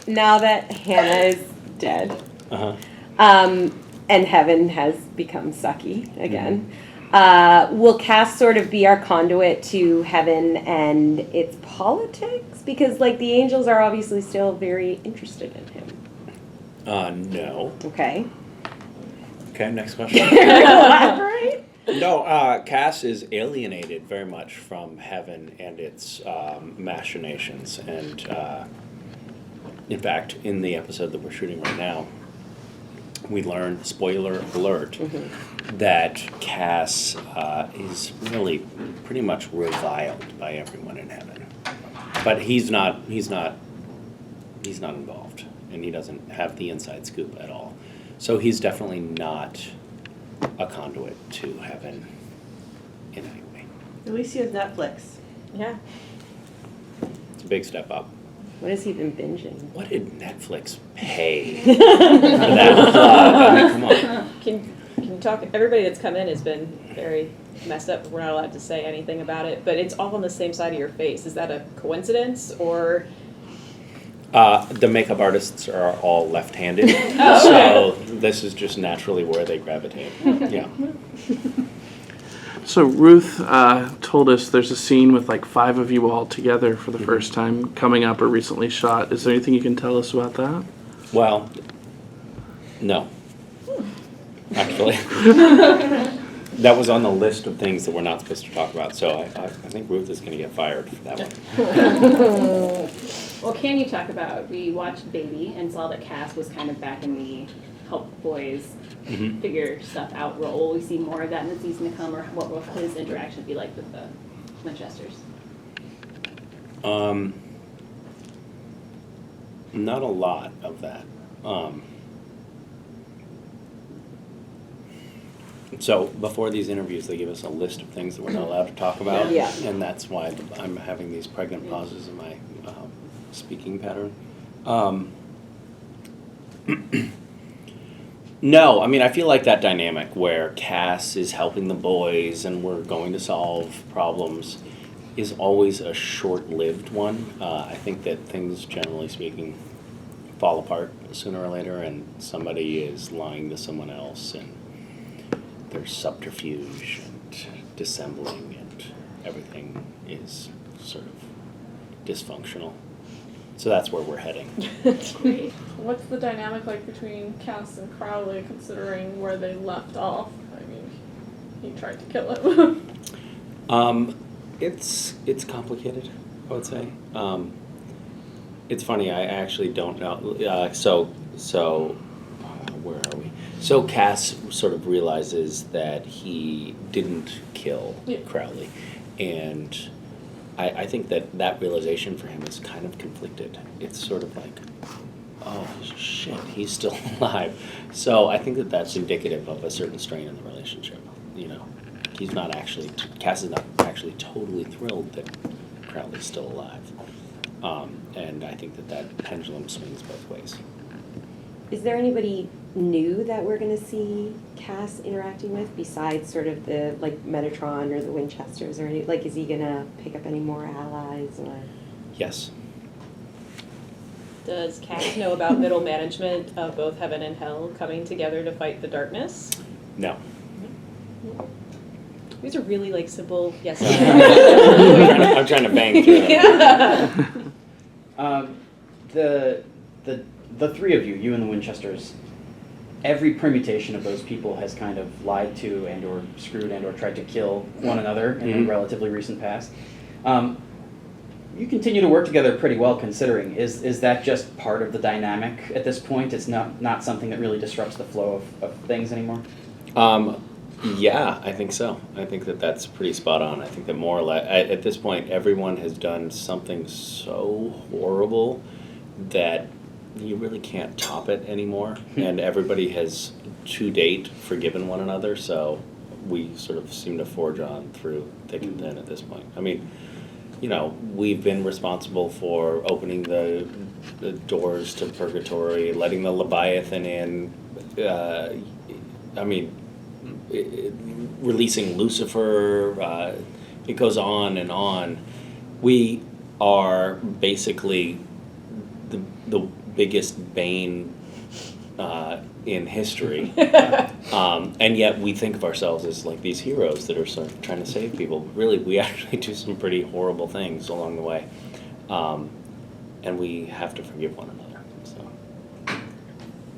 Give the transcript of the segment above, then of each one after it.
now that Hannah is dead, Uh-huh. and heaven has become sucky again, will Cass sort of be our conduit to heaven and its politics? Because, like, the angels are obviously still very interested in him. No. Okay. Okay, next question. Elaborate? No, Cass is alienated very much from heaven and its machinations. And in fact, in the episode that we're shooting right now, we learn, spoiler alert, that Cass is really pretty much reviled by everyone in heaven. But he's not involved, and he doesn't have the inside scoop at all. So he's definitely not a conduit to heaven in any way. At least he has Netflix. Yeah. It's a big step up. What has he been binging? What did Netflix pay for that plug? I mean, come on. Can you talk? Everybody that's come in has been very messed up. We're not allowed to say anything about it, but it's all on the same side of your face. Is that a coincidence or? The makeup artists are all left-handed, so this is just naturally where they gravitate. Yeah. So Ruth told us there's a scene with like 5 of you all together for the first time coming up or recently shot. Is there anything you can tell us about that? Well, no. Actually. That was on the list of things that we're not supposed to talk about, so I think Ruth is going to get fired for that one. Well, can you talk about, we watched Baby and saw that Cass was kind of back in the help boys figure stuff out role. Will we see more of that in the season to come, or what will his interaction be like with the Winchesters? Not a lot of that. So before these interviews, they give us a list of things that we're not allowed to talk about. Yeah. And that's why I'm having these pregnant pauses in my speaking pattern. No, I mean, I feel like that dynamic where Cass is helping the boys and we're going to solve problems is always a short-lived one. I think that things, generally speaking, fall apart sooner or later, and somebody is lying to someone else, and there's subterfuge and dissembling, and everything is sort of dysfunctional. So that's where we're heading. Great. What's the dynamic like between Cass and Crowley, considering where they left off? I mean, he tried to kill him. It's complicated, I would say. It's funny, I actually don't know. So where are we? So Cass sort of realizes that he didn't kill Crowley, and I think that realization for him is kind of conflicted. It's sort of like, oh shit, he's still alive. So I think that's indicative of a certain strain in the relationship. You know, Cass is not actually totally thrilled that Crowley's still alive. And I think that pendulum swings both ways. Is there anybody new that we're going to see Cass interacting with besides sort of the, like, Metatron or the Winchesters, or any, like, is he going to pick up any more allies, or? Yes. Does Cass know about middle management of both heaven and hell coming together to fight the darkness? No. These are really, like, simple yes. I'm trying to bang through them. Yeah. The 3 of you, you and the Winchesters, every permutation of those people has kind of lied to and or screwed and or tried to kill one another in the relatively recent past. You continue to work together pretty well, considering. Is that just part of the dynamic at this point? It's not something that really disrupts the flow of things anymore? Yeah, I think so. I think that's pretty spot on. I think that more or less, at this point, everyone has done something so horrible that you really can't top it anymore. And everybody has, to date, forgiven one another, so we sort of seem to forge on through thick and thin at this point. I mean, you know, we've been responsible for opening the doors to purgatory, letting the Leviathan in, releasing Lucifer, it goes on and on. We are basically biggest bane in history, and yet we think of ourselves as like these heroes that are sort of trying to save people. Really, we actually do some pretty horrible things along the way, and we have to forgive one another. So.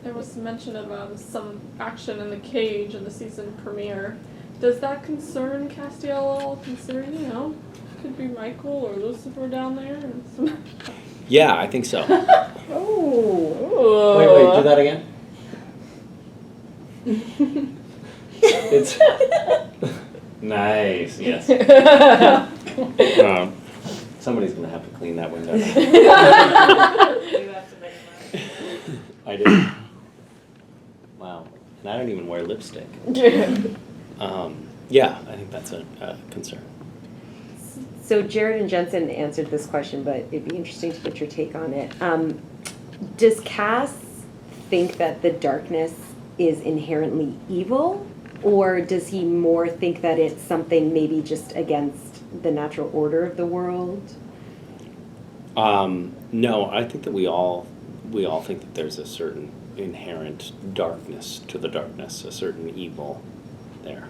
There was mention about some action in the cage in the season premiere. Does that concern Castiel at all? Considering, you know, could be Michael or Lucifer down there. And some Yeah, I think so. Oh. Wait, do that again? It's nice. Yes. Somebody's gonna have to clean that window. I do. Wow, and I don't even wear lipstick. Yeah, I think that's a concern. So Jared and Jensen answered this question, but it'd be interesting to get your take on it. Does Cass think that the darkness is inherently evil, or does he more think that it's something maybe just against the natural order of the world? No, I think that we all think that there's a certain inherent darkness to the darkness, a certain evil there.